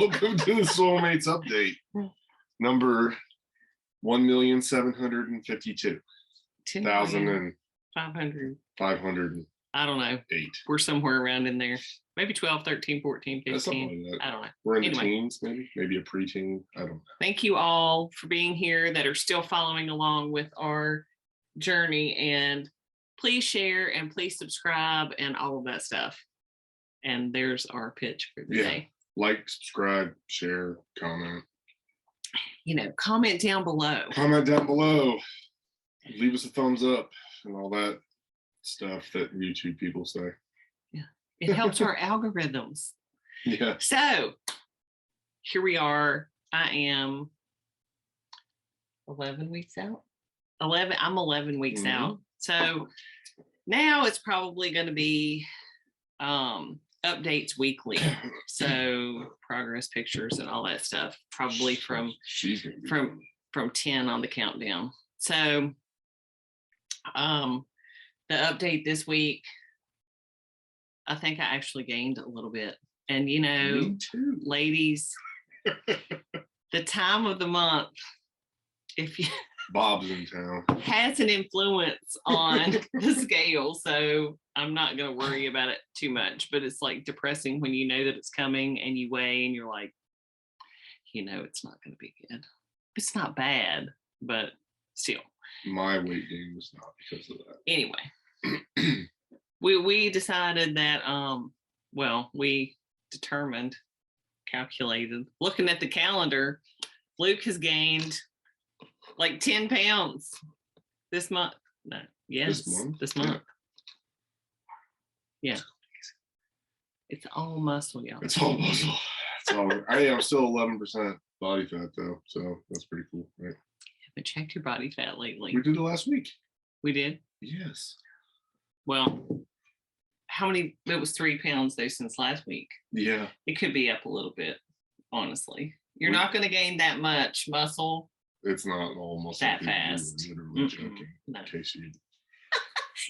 Welcome to the Swolemates Update, number 1,752,500. I don't know. 8. We're somewhere around in there. Maybe 12, 13, 14, 15. Something like that. I don't know. We're in the teens, maybe a preteen. I don't know. Thank you all for being here that are still following along with our journey. And please share and please subscribe and all of that stuff. And there's our pitch for the day. Like, subscribe, share, comment. Comment down below. Comment down below. Leave us a thumbs up and all that stuff that YouTube people say. Yeah, it helps our algorithms. Yeah. So here we are. I am 11 weeks out. I'm 11 weeks out. So now it's probably going to be updates weekly. So progress pictures and all that stuff, probably from 10 on the countdown. So the update this week, I think I actually gained a little bit. And Me too. ladies, the time of the month, if you Bob's in town, has an influence on the scale. So I'm not going to worry about it too much, but it's like depressing when you know that it's coming and you weigh and you're like, it's not going to be good. It's not bad, but still. My weight gain was not because of that. Anyway, we decided that, we calculated, looking at the calendar, Luke has gained like 10 pounds this month. No, yes, this month. Yeah. It's all muscle, y'all. It's all muscle. I'm still 11% body fat though, so that's pretty cool, right? Haven't checked your body fat lately. We did it last week. We did? Yes. Well, how many? It was 3 pounds though since last week. Yeah. It could be up a little bit, honestly. You're not going to gain that much muscle. It's not all muscle that fast. Literally joking. No. In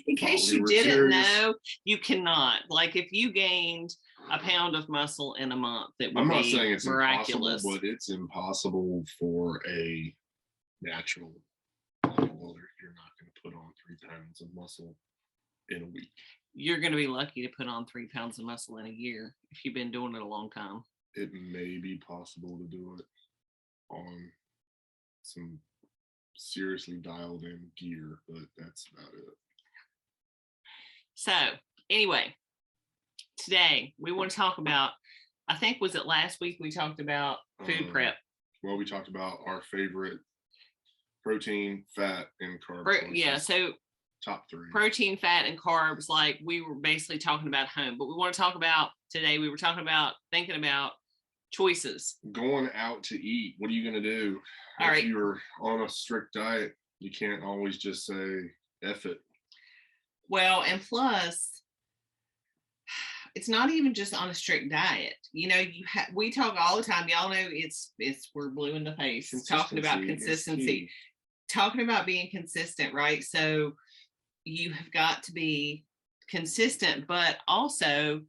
In case you didn't know, you cannot. Like if you gained a pound of muscle in a month, it would I'm not be saying it's miraculous. impossible, but it's impossible for a natural bodybuilder. You're not going to put on 3 pounds of muscle in a week. You're going to be lucky to put on 3 pounds of muscle in a year if you've been doing it a long time. It may be possible to do it on some seriously dialed in gear, but that's about it. So anyway, today we want to talk about, I think, was it last week we talked about food prep? Well, we talked about our favorite protein, fat, and carb. Yeah, so top 3. Protein, fat, and carbs, like we were basically talking about home. But we want to talk about today, we were thinking about choices. Going out to eat. What are you going to do? All right. If you're on a strict diet, you can't always just say, F it. Well, and plus, it's not even just on a strict diet. We talk all the time. Y'all know we're blue in the face talking about consistency, talking about being consistent, right? So you have got to be consistent, but also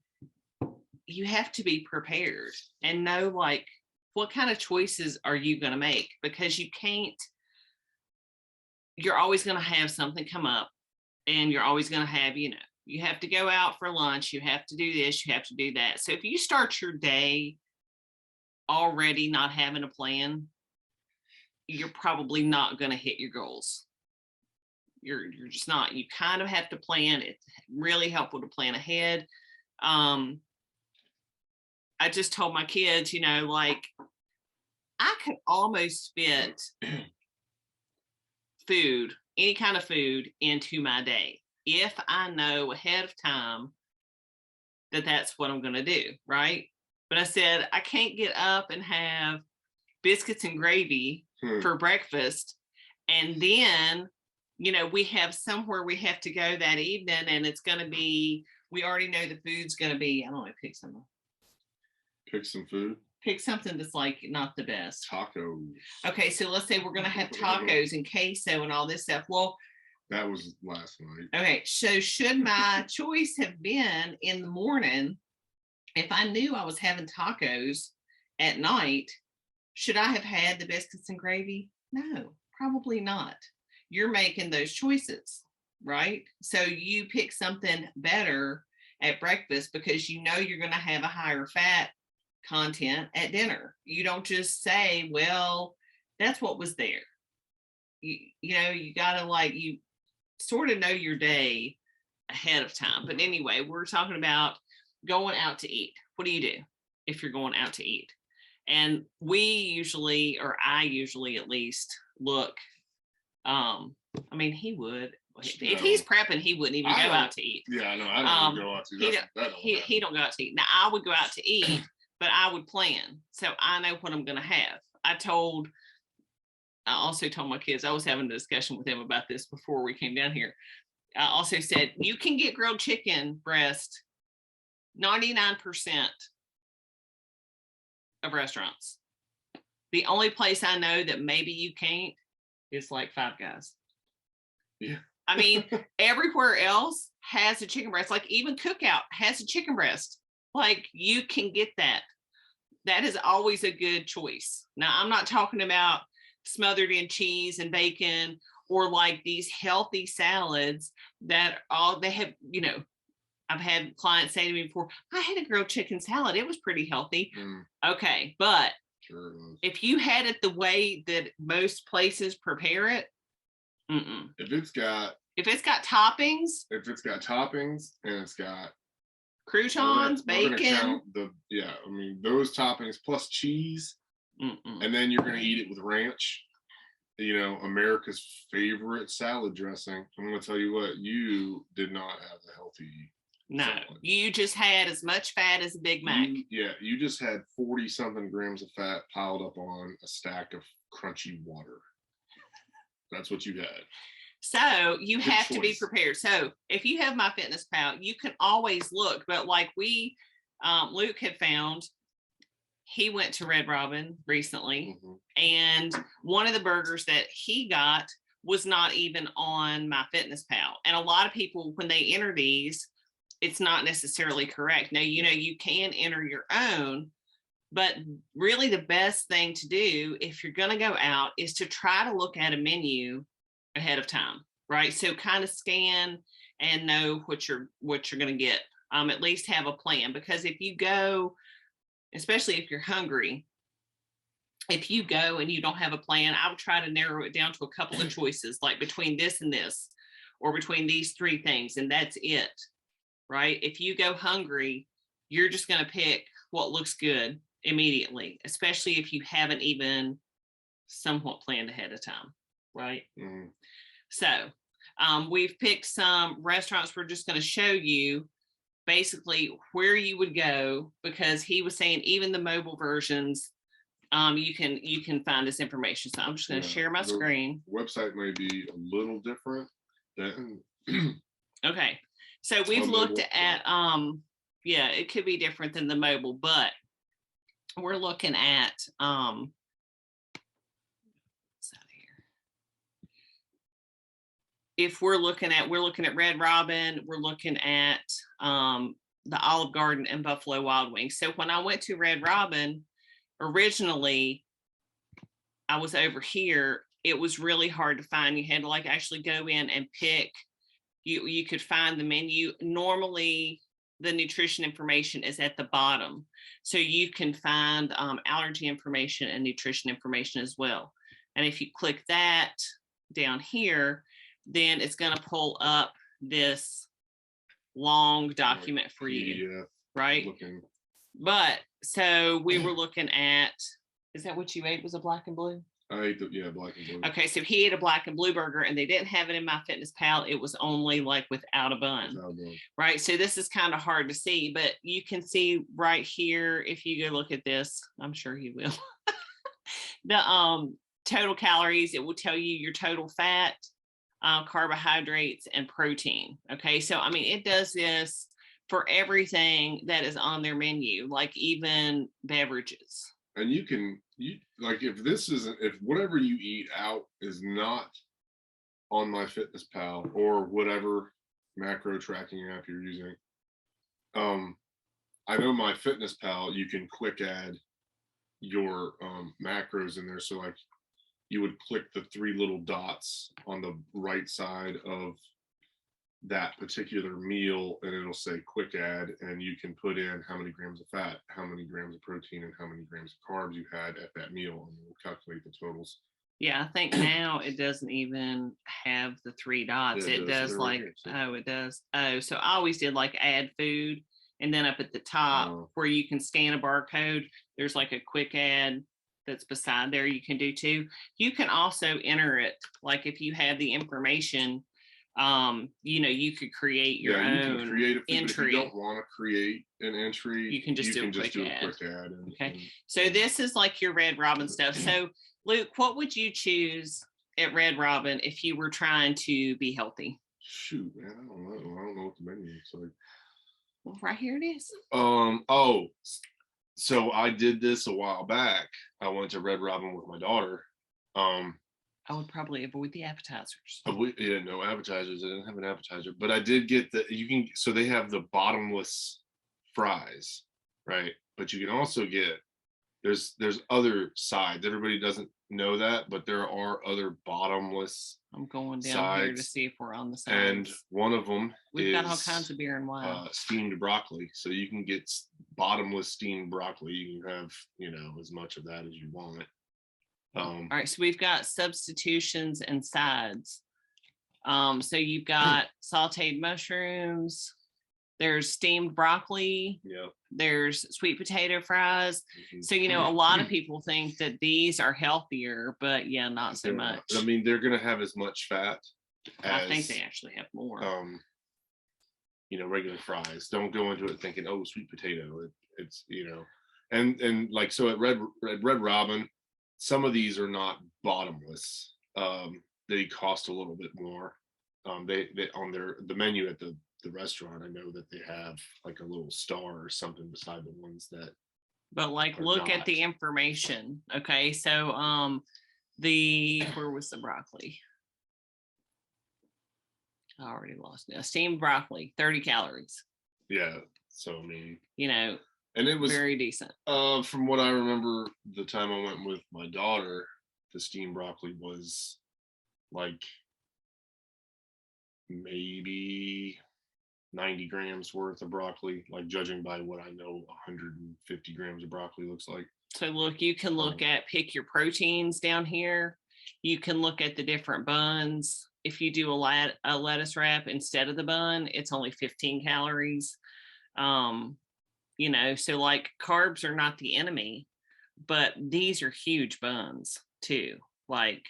you have to be prepared and know like what kind of choices are you going to make, because you're always going to have something come up. And you're always going to have, you have to go out for lunch. You have to do this. You have to do that. So if you start your day already not having a plan, you're probably not going to hit your goals. You're just not. You kind of have to plan. It's really helpful to plan ahead. I just told my kids, like I could almost fit food, any kind of food, into my day if I know ahead of time that that's what I'm going to do, right? But I said I can't get up and have biscuits and gravy for breakfast, and then we have somewhere we have to go that evening, and it's going to be, we already know the food's going to be, I don't know, pick some food. Pick something that's like not the best. Tacos. Okay, so let's say we're going to have tacos and queso and all this stuff. Well, that was last night. Okay, so should my choice have been in the morning, if I knew I was having tacos at night, should I have had the biscuits and gravy? No, probably not. You're making those choices, right? So you pick something better at breakfast because you know you're going to have a higher fat content at dinner. You don't just say, well, that's what was there. You know, you got to like, you sort of know your day ahead of time. But anyway, we're talking about going out to eat. What do you do if you're going out to eat? And we usually, or I usually at least, look, I mean, he would. If he's prepping, he wouldn't even go out to eat. Yeah, no, I don't go out to eat. He don't go out to eat. Now, I would go out to eat, but I would plan. So I know what I'm going to have. I also told my kids, I was having a discussion with them about this before we came down here. I also said, you can get grilled chicken breast 99% of restaurants. The only place I know that maybe you can't is like Five Guys. Yeah. I mean, everywhere else has a chicken breast. Like even Cookout has a chicken breast. Like you can get that. That is always a good choice. Now, I'm not talking about smothered in cheese and bacon or like these healthy salads that they have, you know, I've had clients say to me before, I had a grilled chicken salad. It was pretty healthy. Okay. But sure, if you had it the way that most places prepare it, if it's got toppings and it's got croutons, bacon, I mean those toppings plus cheese, and then you're gonna eat it with ranch. You know, America's favorite salad dressing. I'm gonna tell you what, you did not have the healthy. No, you just had as much fat as a Big Mac. You just had 40 something grams of fat piled up on a stack of crunchy water. That's what you had. So you have to be prepared. So if you have MyFitnessPal, you can always look. But like Luke had found, he went to Red Robin recently, and one of the burgers that he got was not even on MyFitnessPal. And a lot of people, when they enter these, it's not necessarily correct. Now, you know, you can enter your own, but really the best thing to do if you're going to go out is to try to look at a menu ahead of time, right? So kind of scan and know what you're going to get. At least have a plan, because if you go, especially if you're hungry, if you go and you don't have a plan, I would try to narrow it down to a couple of choices, like between this and this, or between these three things, and that's it, right? If you go hungry, you're just going to pick what looks good immediately, especially if you haven't even somewhat planned ahead of time, right? So we've picked some restaurants. We're just going to show you basically where you would go, because he was saying even the mobile versions, you can find this information. So I'm just going to share my screen. Website may be a little different than okay, so we've looked at it could be different than the mobile, but we're looking at if we're looking at Red Robin, we're looking at the Olive Garden and Buffalo Wild Wings. So when I went to Red Robin, originally I was over here. It was really hard to find. You had to like actually go in and pick. You could find the menu. Normally the nutrition information is at the bottom, so you can find allergy information and nutrition information as well. And if you click that down here, then it's going to pull up this long document for you, right? But so we were looking at, is that what you ate? Was a black and blue? I ate black and blue. Okay, so he ate a black and blue burger, and they didn't have it in MyFitnessPal. It was only like without a bun, right? So this is kind of hard to see, but you can see right here, if you go look at this, I'm sure you will, the total calories. It will tell you your total fat, carbohydrates, and protein. Okay, so I mean, it does this for everything that is on their menu, like even beverages. And you like, if whatever you eat out is not on MyFitnessPal or whatever macro tracking app you're using, I know MyFitnessPal, you can quick add your macros in there. So like you would click the 3 little dots on the right side of that particular meal and it'll say quick add, and you can put in how many grams of fat, how many grams of protein, and how many grams of carbs you had at that meal, and we'll calculate the totals. Yeah, I think now it doesn't even have the 3 dots. Yeah, it does like right here, oh, it does. Oh, so I always did like add food, and then up at the top where you can scan a barcode, there's like a quick add that's beside there you can do too. You can also enter it, like if you have the information, you could create your own you can create a entry. If you don't want to create an entry, you can just do a quick add. Okay, so this is like your Red Robin stuff. So Luke, what would you choose at Red Robin if you were trying to be healthy? Shoot, man, I don't know what the menu looks like. Well, right here it is. So I did this a while back. I went to Red Robin with my daughter. I would probably avoid the appetizers. No appetizers. I didn't have an appetizer, but I did get so they have the bottomless fries, right? But you can also get, there's other sides. Everybody doesn't know that, but there are other bottomless. I'm going down here to see if we're on the sides. And one of them we've got all kinds of beer and wine. Steamed broccoli. So you can get bottomless steamed broccoli. You can have, as much of that as you want. All right, so we've got substitutions and sides. So you've got sauteed mushrooms, there's steamed broccoli, there's sweet potato fries. So a lot of people think that these are healthier, but not so much. I mean, they're gonna have as much fat as, I think they actually have more. Regular fries. Don't go into it thinking, oh, sweet potato. It's and like, so at Red Robin, some of these are not bottomless. They cost a little bit more. They on the menu at the restaurant, I know that they have like a little star or something beside the ones that. But like, look at the information. Okay, so where was the broccoli? I already lost it. Steamed broccoli, 30 calories. Yeah. So I mean, and it was very decent. From what I remember, the time I went with my daughter, the steamed broccoli was like maybe 90 grams worth of broccoli, like judging by what I know 150 grams of broccoli looks like. So look, you can look at, pick your proteins down here. You can look at the different buns. If you do a lettuce wrap instead of the bun, it's only 15 calories. So like, carbs are not the enemy, but these are huge buns too. Like,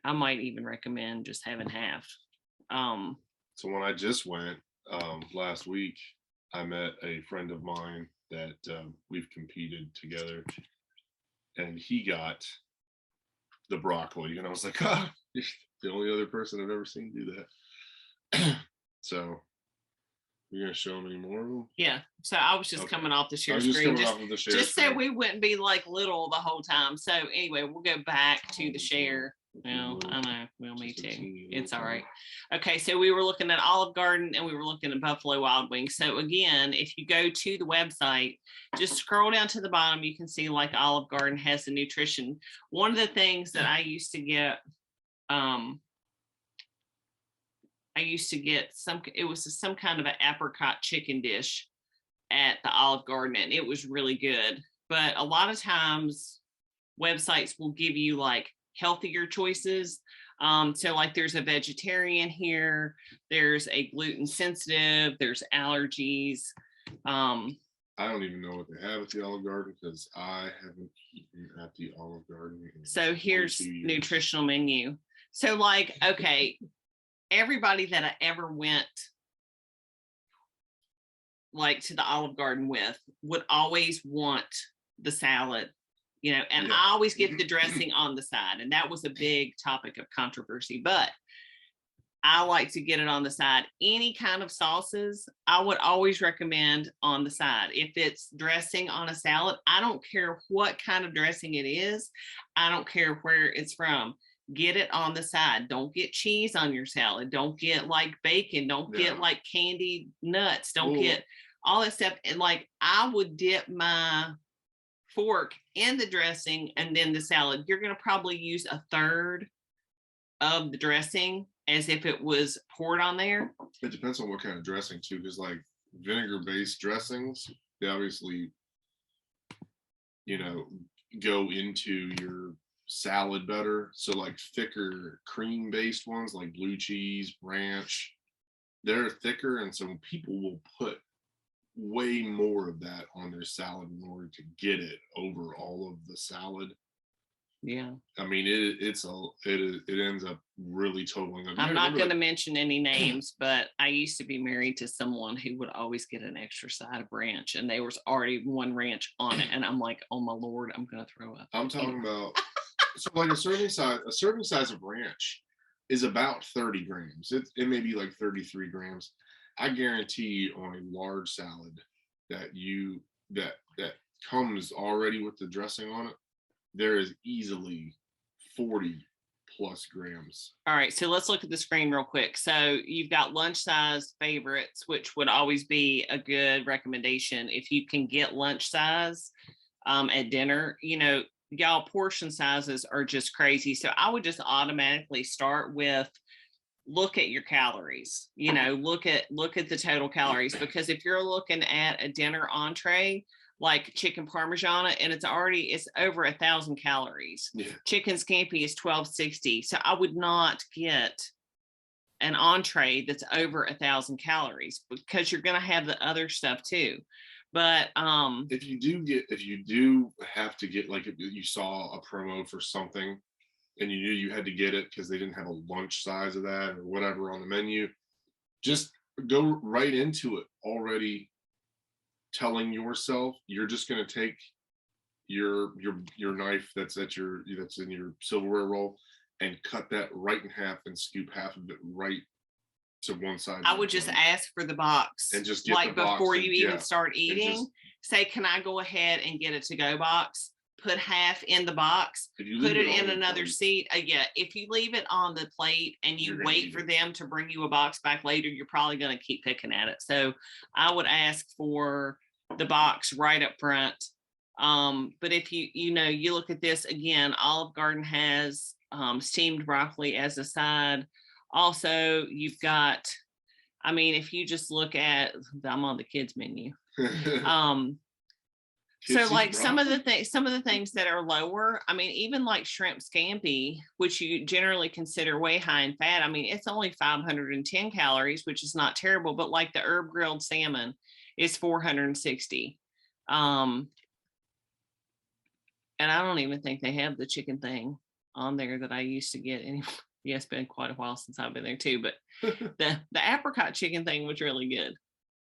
I might even recommend just having half. So when I just went last week, I met a friend of mine that we've competed together, and he got the broccoli, and I was like, you're the only other person I've ever seen do that. So you're gonna show me more of them? Yeah. So I was just coming off the share screen, just so we wouldn't be like little the whole time. So anyway, we'll go back to the share. Well, I know. Well, me too. It's all right. Okay, so we were looking at Olive Garden and we were looking at Buffalo Wild Wings. So again, if you go to the website, just scroll down to the bottom, you can see like Olive Garden has the nutrition. One of the things that I used to get, it was some kind of an apricot chicken dish at the Olive Garden, and it was really good. But a lot of times websites will give you like healthier choices. So like, there's a vegetarian here, there's a gluten sensitive, there's allergies. I don't even know what they have at the Olive Garden because I haven't eaten at the Olive Garden. So here's nutritional menu. So like, okay, everybody that I ever went like to the Olive Garden with would always want the salad, and I always get the dressing on the side. And that was a big topic of controversy, but I like to get it on the side. Any kind of sauces, I would always recommend on the side. If it's dressing on a salad, I don't care what kind of dressing it is. I don't care where it's from. Get it on the side. Don't get cheese on your salad. Don't get like bacon. Don't get like candied nuts. Don't get all that stuff. And like, I would dip my fork in the dressing and then the salad, you're going to probably use a third of the dressing as if it was poured on there. It depends on what kind of dressing too, because like vinegar-based dressings, they obviously, go into your salad better. So like thicker cream-based ones like blue cheese, ranch, they're thicker, and so people will put way more of that on their salad in order to get it over all of the salad. Yeah. I mean, it ends up really totaling up. I'm not going to mention any names, but I used to be married to someone who would always get an extra side of ranch, and there was already one ranch on it, and I'm like, oh my Lord, I'm going to throw up. I'm talking about, so like a serving size of ranch is about 30 grams. It may be like 33 grams. I guarantee on a large salad that that comes already with the dressing on it, there is easily 40 plus grams. All right, so let's look at the screen real quick. So you've got lunch size favorites, which would always be a good recommendation if you can get lunch size at dinner. Y'all, portion sizes are just crazy. So I would just automatically start with look at your calories. Look at the total calories, because if you're looking at a dinner entree like chicken parmigiana, and it's over 1,000 calories. Yeah. Chicken scampi is 1,260. So I would not get an entree that's over 1,000 calories, because you're going to have the other stuff too. But if you do have to get, like if you saw a promo for something and you knew you had to get it because they didn't have a lunch size of that or whatever on the menu, just go right into it already telling yourself you're just going to take your knife that's in your silverware roll and cut that right in half and scoop half of it right to one side. I would just ask for the box and just get like the box before you even start eating. Say, can I go ahead and get a to-go box? Put half in the box, put it in another seat. If you leave it on the plate and you wait for them to bring you a box back later, you're probably going to keep picking at it. So I would ask for the box right up front. But if you look at this again, Olive Garden has steamed broccoli as a side. Also, you've got, if you just look at, I'm on the kids menu. So like some of the things that are lower, even like shrimp scampi, which you generally consider way high in fat, it's only 510 calories, which is not terrible, but like the herb grilled salmon is 460. And I don't even think they have the chicken thing on there that I used to get anyway. Yeah, it's been quite a while since I've been there too, but the apricot chicken thing was really good.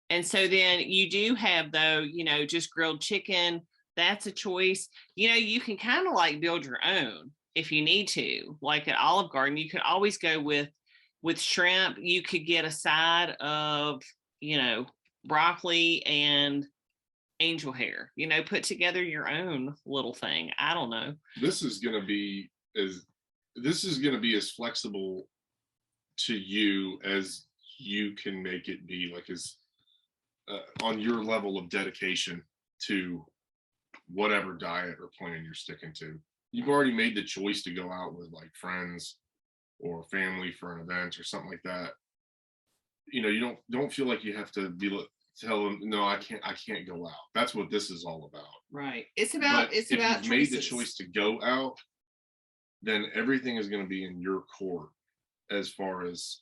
And so then you do have, though, just grilled chicken. That's a choice. You can kind of like build your own if you need to. Like at Olive Garden, you could always go with shrimp. You could get a side of, broccoli and angel hair, put together your own little thing. I don't know. This is going to be as flexible to you as you can make it be, like as on your level of dedication to whatever diet or plan you're sticking to. You've already made the choice to go out with like friends or family for an event or something like that. You don't feel like you have to tell them, no, I can't go out. That's what this is all about. Right. It's about if you've choices. Made the choice to go out, then everything is going to be in your court, as far as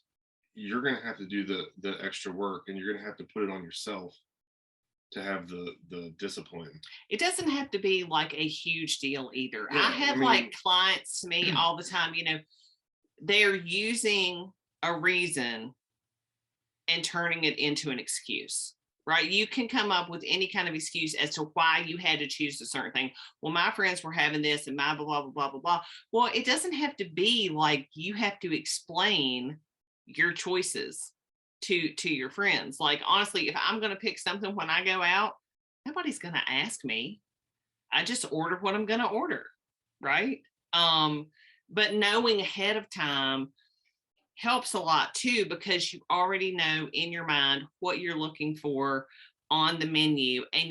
you're going to have to do the extra work, and you're going to have to put it on yourself to have the discipline. It doesn't have to be like a huge deal either. Yeah, I have like clients to me all the time, they're using a reason and turning it into an excuse, right? You can come up with any kind of excuse as to why you had to choose a certain thing. Well, my friends were having this and my blah, blah, blah, blah, blah. Well, it doesn't have to be like you have to explain your choices to your friends. Like, honestly, if I'm going to pick something when I go out, nobody's going to ask me. I just order what I'm going to order, right? But knowing ahead of time helps a lot too, because you already know in your mind what you're looking for on the menu, and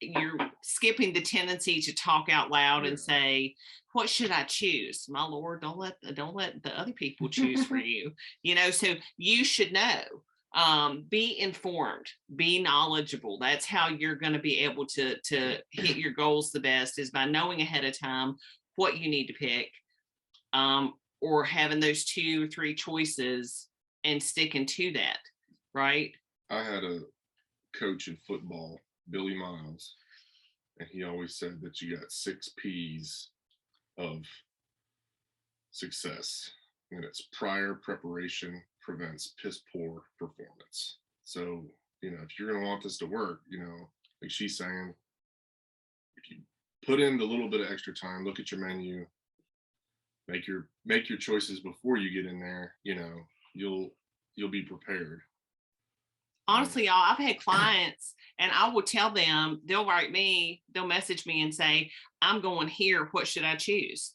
you're skipping the tendency to talk out loud and say, what should I choose? My Lord, don't let the other people choose for you. So you should know. Be informed, be knowledgeable. That's how you're going to be able to hit your goals the best, is by knowing ahead of time what you need to pick, or having those 2 or 3 choices and sticking to that, right? I had a coach in football, Billy Miles, and he always said that you got 6 P's of success, and it's prior preparation prevents piss poor performance. So, if you're going to want this to work, like she's saying, if you put in the little bit of extra time, look at your menu, make your choices before you get in there, you'll be prepared. Honestly, y'all, I've had clients and I will tell them, they'll message me and say, I'm going here. What should I choose?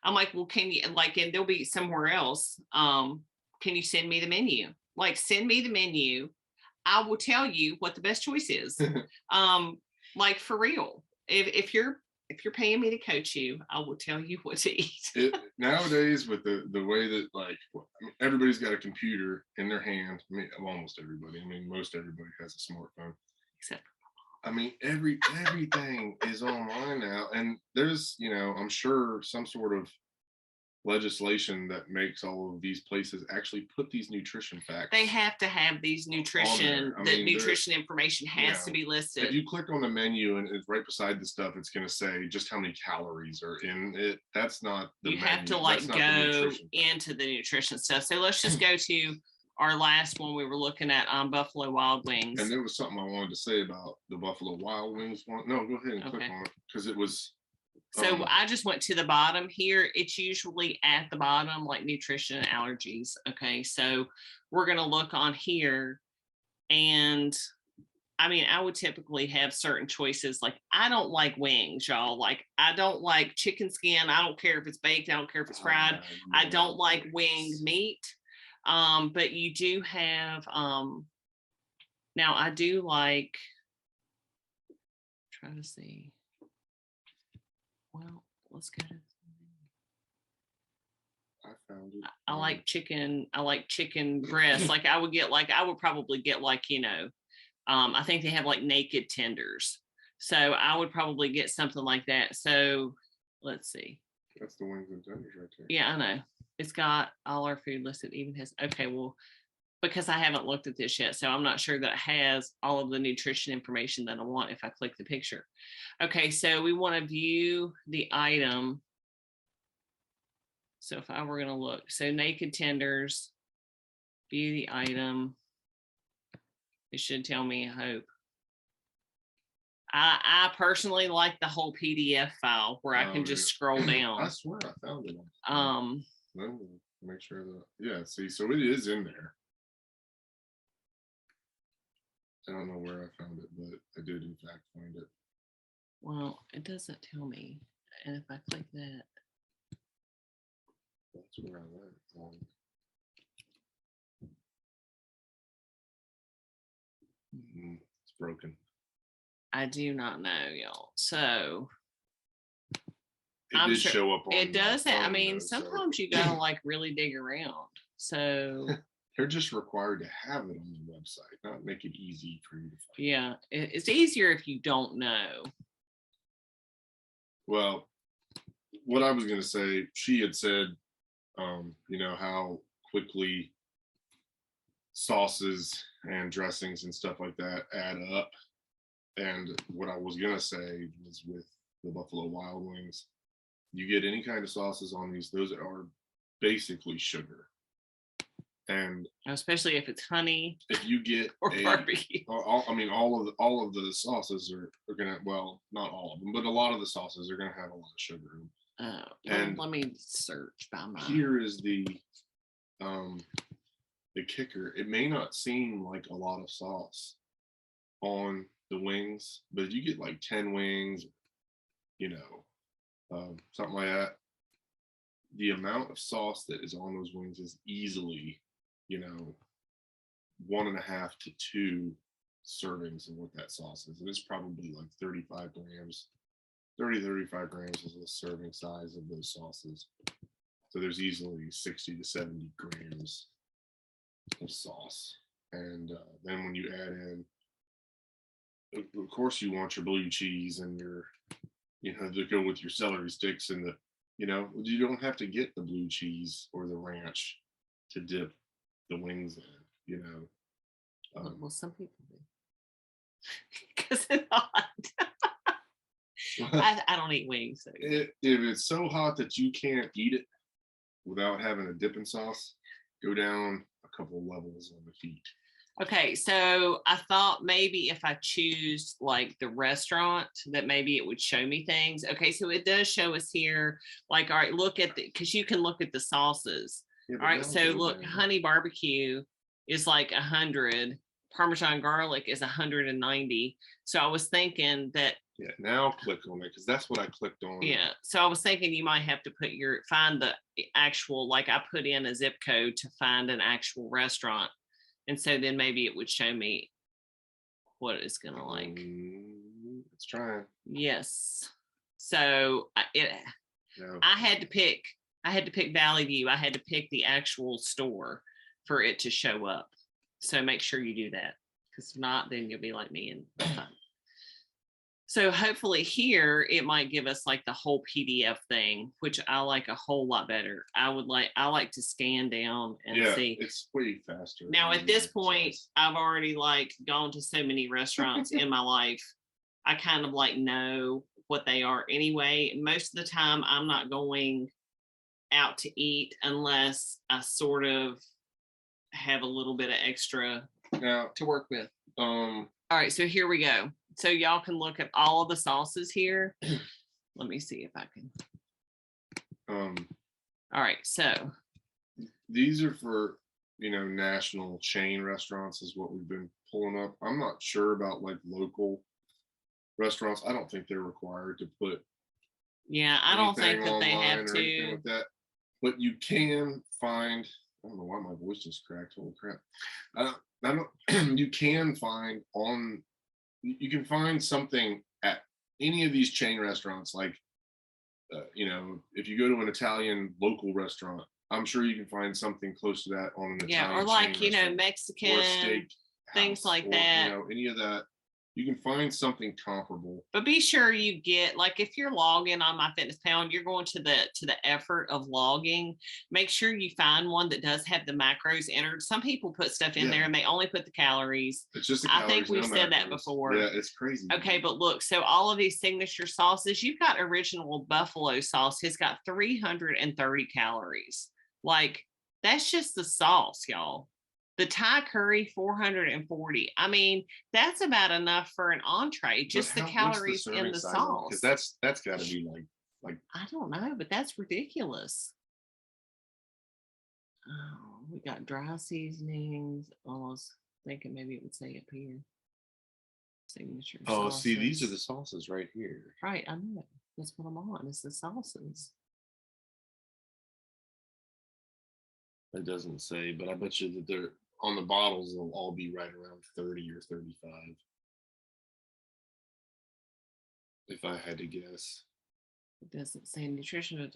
I'm like, well, can you, and they'll be somewhere else. Can you send me the menu? Send me the menu. I will tell you what the best choice is. For real. If you're paying me to coach you, I will tell you what to eat. Nowadays, with the way that everybody's got a computer in their hand. Almost everybody. Most everybody has a smartphone. Except everything is online now, and there's I'm sure some sort of legislation that makes all of these places actually put these nutrition facts. They have to have these nutrition information has to be listed. If you click on the menu and it's right beside the stuff, it's going to say just how many calories are in it. That's not the you menu. Have to go into the nutrition stuff. So let's just go to our last one. We were looking at Buffalo Wild Wings, and there was something I wanted to say about the Buffalo Wild Wings one. No, go ahead and click on it, because it was. So I just went to the bottom here. It's usually at the bottom, like nutrition and allergies. Okay, so we're going to look on here. And I would typically have certain choices. I don't like wings, y'all. I don't like chicken skin. I don't care if it's baked. I don't care if it's fried. I don't like winged meat. But you do have, now I do like, trying to see. Well, let's go to. I found it. I like chicken. I like chicken breast. I would probably get I think they have naked tenders. So I would probably get something like that. So let's see. That's the wings and tenders right there. Yeah, I know. It's got all our food listed. Even has, okay, well, because I haven't looked at this yet, so I'm not sure that it has all of the nutrition information that I want if I click the picture. Okay, so we want to view the item. So if I were going to look, so naked tenders, view the item. It should tell me, I hope. I personally like the whole PDF file where I can just scroll down. I swear I found it. Let me make sure that, see, so it is in there. I don't know where I found it, but I did in fact find it. Well, it doesn't tell me. And if I click that. That's where I went. It's broken. I do not know, y'all. So it did show up on it does. Sometimes you gotta really dig around. So they're just required to have it on the website, not make it easy for you to find. Yeah, it's easier if you don't know. Well, what I was going to say, she had said, how quickly sauces and dressings and stuff like that add up. And what I was going to say was, with the Buffalo Wild Wings, you get any kind of sauces on these, those are basically sugar. And especially if it's honey, if you get or barbecue, all of the sauces are gonna, well, not all of them, but a lot of the sauces are gonna have a lot of sugar in them. And let me search by mine. Here is the kicker. It may not seem like a lot of sauce on the wings, but if you get 10 wings, something like that, the amount of sauce that is on those wings is easily 1.5 to 2 servings of what that sauce is. And it's probably like 35 grams. 35 grams is the serving size of those sauces. So there's easily 60 to 70 grams of sauce. And then when you add in, of course, you want your blue cheese and your, to go with your celery sticks and you don't have to get the blue cheese or the ranch to dip the wings in, Well, some people do. Because it's hot. I don't eat wings. So. If it's so hot that you can't eat it without having a dipping sauce, go down a couple levels on the heat. Okay, so I thought maybe if I choose like the restaurant that maybe it would show me things. Okay, so it does show us here, like, all right, look at because you can look at the sauces. Yeah, all right, so look, honey barbecue is like 100, Parmesan garlic is 190. So I was thinking that. Yeah, now click on it because that's what I clicked on. Yeah, so I was thinking you might have to find the actual, like I put in a zip code to find an actual restaurant. And so then maybe it would show me what it's going to like. It's trying. Yes. So I had to pick Valley View. I had to pick the actual store for it to show up. So make sure you do that. Because if not, then you'll be like me and so hopefully here it might give us like the whole PDF thing, which I like a whole lot better. I like to scan down and see. It's way faster. Now at this point, I've already like gone to so many restaurants in my life. I kind of like know what they are anyway. Most of the time I'm not going out to eat unless I sort of have a little bit of extra to work with. All right, so here we go. So y'all can look at all of the sauces here. Let me see if I can. All right, so these are for national chain restaurants is what we've been pulling up. I'm not sure about like local restaurants. I don't think they're required to put. Yeah, I don't think that they have to. Like that. But you can find. I don't know why my voice just cracked. Holy crap! I don't. You can find on. You can find something at any of these chain restaurants, like, if you go to an Italian local restaurant, I'm sure you can find something close to that on an Italian or like, chain Mexican, things like that. Any of that. You can find something comparable. But be sure you get, like, if you're logging on MyFitnessPal, you're going to the effort of logging. Make sure you find one that does have the macros entered. Some people put stuff in there and they only put the calories. It's just the calories. I think we've said that before. Yeah, it's crazy. Okay, but look, so all of these signature sauces, you've got original buffalo sauce. It's got 330 calories. Like, that's just the sauce, y'all. The Thai curry, 440. I mean, that's about enough for an entree, just the calories in the sauce. Because that's got to be like I don't know, but that's ridiculous. Oh, we got dry seasonings. I was thinking maybe it would say up here. Signature sauces. See, these are the sauces right here. Right, I know. That's what I'm on. It's the sauces. It doesn't say, but I bet you that they're on the bottles. They'll all be right around 30 or 35. If I had to guess. It doesn't say nutrition.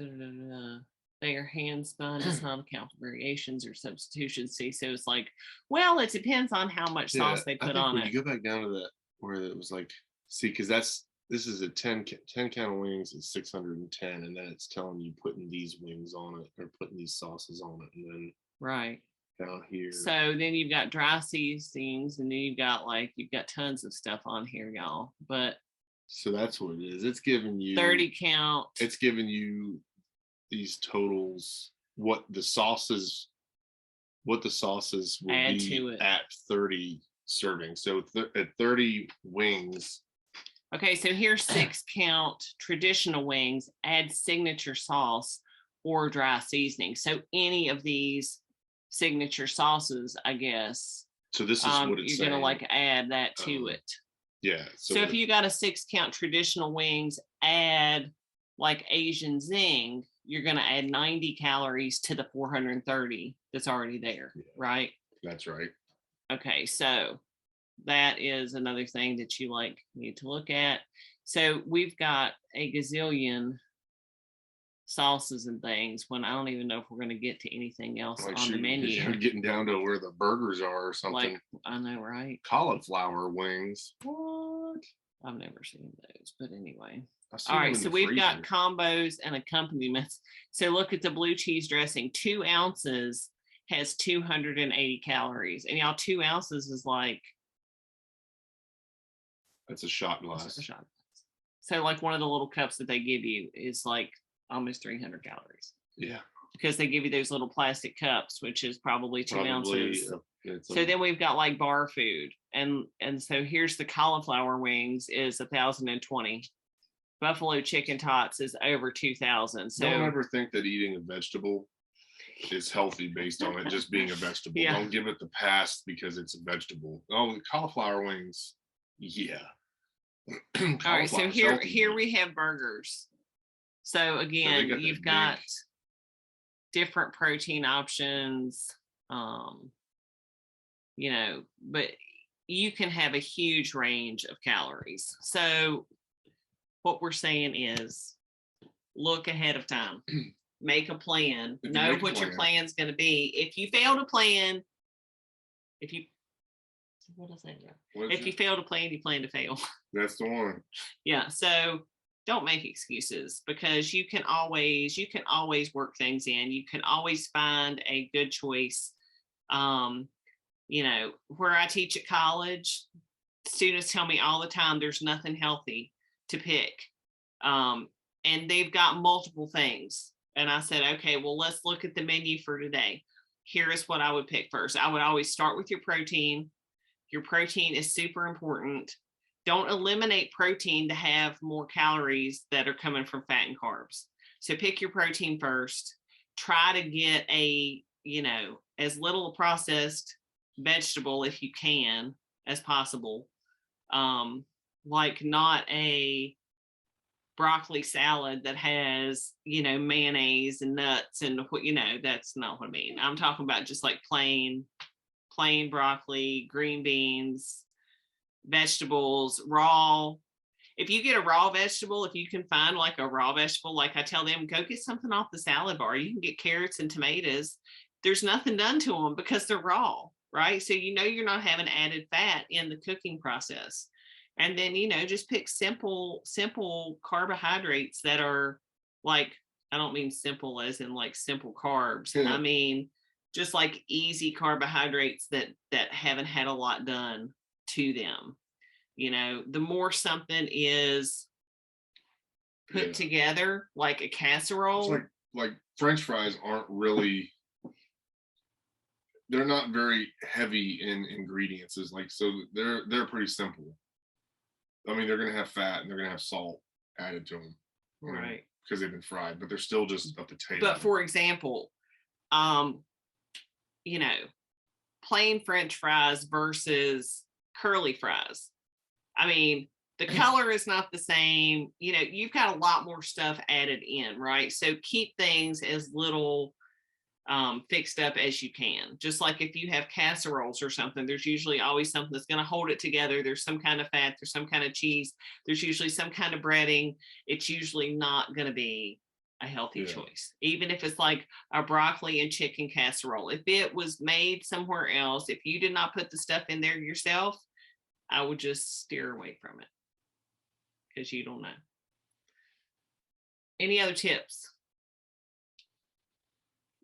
They are hand spun. Does not account for variations or substitutions. See, so it's like, well, it depends on how much sauce they put on it. You go back down to that where it was like, see, because this is a 10 count of wings is 610, and then it's telling you putting these wings on it or putting these sauces on it, and then right down here. So then you've got dry seasonings, and then you've got tons of stuff on here, y'all. But so that's what it is. It's giving you 30 count. It's giving you these totals, what the sauces will add be to it at 30 servings. So at 30 wings. Okay, so here's 6 count traditional wings, add signature sauce or dry seasoning. So any of these signature sauces, I guess. So this is what it's you're going to add that to it. Yeah. So if you got a 6 count traditional wings, add like Asian zing, you're going to add 90 calories to the 430 that's already there, right? That's right. Okay, so that is another thing that you need to look at. So we've got a gazillion sauces and things when I don't even know if we're going to get to anything else on the menu. You're getting down to where the burgers are or something. I know, right? Cauliflower wings. What? I've never seen those, but anyway. All right, so we've got combos and accompaniments. So look at the blue cheese dressing. 2 ounces has 280 calories, and y'all, 2 ounces is like, that's a shot glass. So like one of the little cups that they give you is like almost 300 calories. Yeah. Because they give you those little plastic cups, which is probably 2 ounces. So then we've got like bar food. And so here's the cauliflower wings is 1,020. Buffalo chicken tots is over 2,000. So don't ever think that eating a vegetable is healthy based on it just being a vegetable. Yeah. Don't give it the pass because it's a vegetable. Oh, the cauliflower wings. Yeah. All right, so here we have burgers. So again, you've got different protein options, you know, but you can have a huge range of calories. So what we're saying is look ahead of time, make a plan, know what your plan's going to be. If you fail to plan, what did I say? If you fail to plan, you plan to fail. That's the one. Yeah. So don't make excuses, because you can always work things in. You can always find a good choice. You know, where I teach at college, students tell me all the time there's nothing healthy to pick. And they've got multiple things. And I said, okay, well, let's look at the menu for today. Here is what I would pick first. I would always start with your protein. Your protein is super important. Don't eliminate protein to have more calories that are coming from fat and carbs. So pick your protein first. Try to get a, you know, as little processed vegetable if you can as possible. Like not a broccoli salad that has, you know, mayonnaise and nuts and what, you know, that's not what I mean. I'm talking about just like plain broccoli, green beans, vegetables, raw. If you get a raw vegetable, if you can find like a raw vegetable, like I tell them, go get something off the salad bar. You can get carrots and tomatoes. There's nothing done to them because they're raw, right? So you know you're not having added fat in the cooking process. And then, you know, just pick simple carbohydrates that are like, I don't mean simple as in like simple carbs. Yeah. I mean, just like easy carbohydrates that haven't had a lot done to them. You know, the more something is put together, like a casserole. It's like French fries aren't really, they're not very heavy in ingredients. Is like, so they're pretty simple. I mean, they're going to have fat and they're going to have salt added to them. Right. Because they've been fried, but they're still just a potato. But for example, you know, plain French fries versus curly fries. I mean, the color is not the same. You know, you've got a lot more stuff added in, right? So keep things as little fixed up as you can. Just like if you have casseroles or something, there's usually always something that's going to hold it together. There's some kind of fat, there's some kind of cheese, there's usually some kind of breading. It's usually not going to be a healthy choice, even if it's like a broccoli and chicken casserole. If it was made somewhere else, if you did not put the stuff in there yourself, I would just steer away from it because you don't know. Any other tips?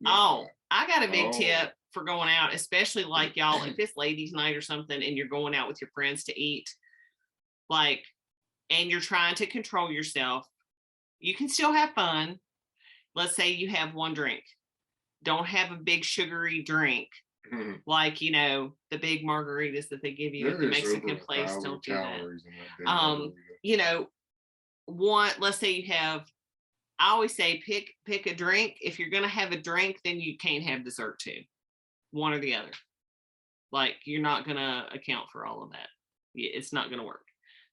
Yeah. Oh, I got a big tip for going out, especially like y'all, if it's ladies' night or something and you're going out with your friends to eat, like, and you're trying to control yourself. You can still have fun. Let's say you have one drink. Don't have a big sugary drink. Mm-hmm. Like, you know, the big margaritas that they give you at the Mexican place. Don't do that. You know, let's say you have, I always say pick a drink. If you're going to have a drink, then you can't have dessert too. One or the other. Like, you're not going to account for all of that. It's not going to work.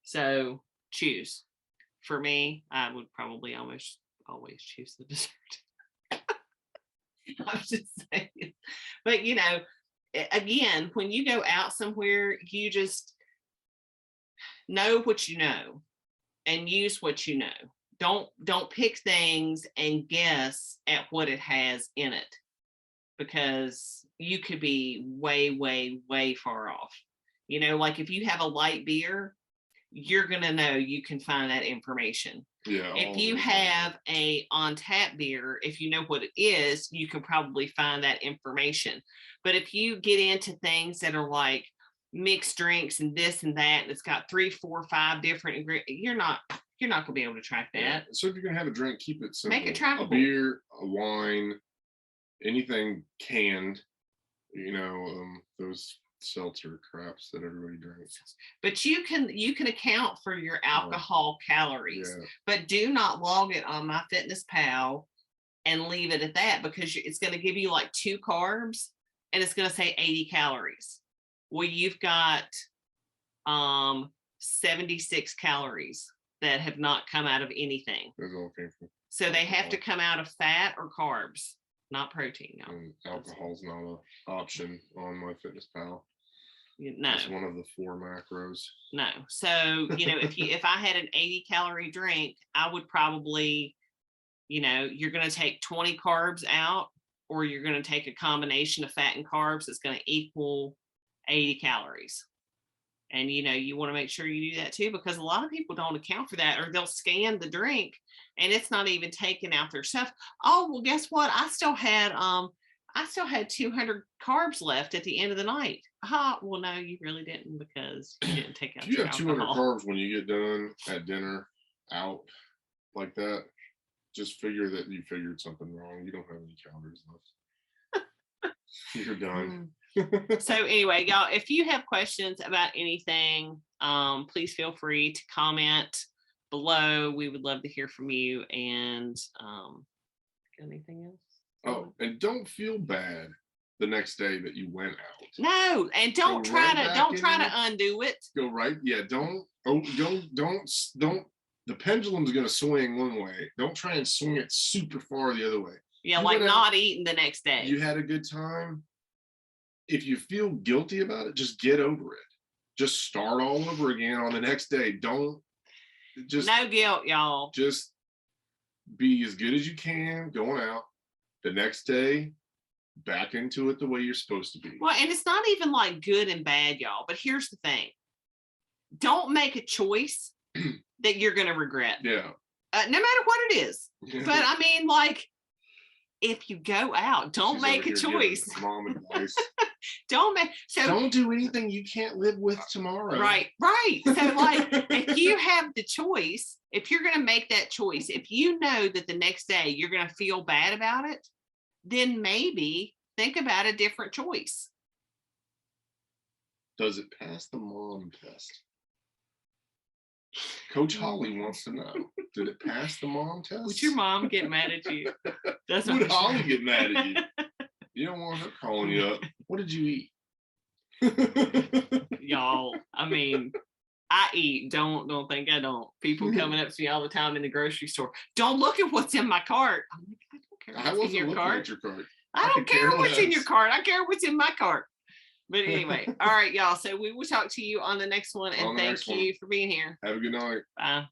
So choose. For me, I would probably almost always choose the dessert. I'm just saying. But, you know, again, when you go out somewhere, you just know what you know and use what you know. Don't pick things and guess at what it has in it, because you could be way, way, way far off. You know, like if you have a light beer, you're going to know you can find that information. Yeah. If you have a on tap beer, if you know what it is, you can probably find that information. But if you get into things that are like mixed drinks and this and that, and it's got 3, 4, 5 different ingredients, you're not going to be able to track that. Yeah. So if you're going to have a drink, keep it simple. Make it trackable. A beer, a wine, anything canned, you know, those seltzer craps that everybody drinks. But you can account for your alcohol calories, but do not log it on MyFitnessPal and leave it at that, because it's going to give you like 2 carbs and it's going to say 80 calories. Well, you've got 76 calories that have not come out of anything. Those all came from. So they have to come out of fat or carbs, not protein. No. And alcohol's not an option on MyFitnessPal. No, it's one of the 4 macros. No. So, you know, if I had an 80 calorie drink, I would probably, you know, you're going to take 20 carbs out, or you're going to take a combination of fat and carbs that's going to equal 80 calories. And, you know, you want to make sure you do that too, because a lot of people don't account for that, or they'll scan the drink and it's not even taken out their stuff. Oh, well, guess what? I still had 200 carbs left at the end of the night. Well, no, you really didn't, because you didn't take out your alcohol. You have 200 carbs when you get done at dinner out like that, just figure that you figured something wrong. You don't have any calories left. You're done. So anyway, y'all, if you have questions about anything, please feel free to comment below. We would love to hear from you. And anything else? Oh, and don't feel bad the next day that you went out. No, and don't try to undo it. Go right. Yeah, don't. The pendulum's going to swing one way. Don't try and swing it super far the other way. Yeah, like not eating the next day. You had a good time. If you feel guilty about it, just get over it. Just start all over again on the next day. No guilt, y'all. Just be as good as you can going out. The next day, back into it the way you're supposed to be. Well, and it's not even like good and bad, y'all. But here's the thing. Don't make a choice that you're going to regret. Yeah. No matter what it is. But I mean, like, if you go out, don't make a choice. Mom advice. Don't do anything you can't live with tomorrow. Right. So like, if you have the choice, if you're going to make that choice, if you know that the next day you're going to feel bad about it, then maybe think about a different choice. Does it pass the mom test? Coach Holly wants to know. Did it pass the mom test? Would your mom get mad at you? Would Holly get mad at you? You don't want her calling you up. What did you eat? Y'all, I mean, I eat. Don't think I don't. People coming up to me all the time in the grocery store. Don't look at what's in my cart. I'm like, I don't care what's in your cart. I don't care what's in your cart. I care what's in my cart. But anyway, all right, y'all. So we will talk to you on the next one. And thank you for being here. Have a good night. Bye.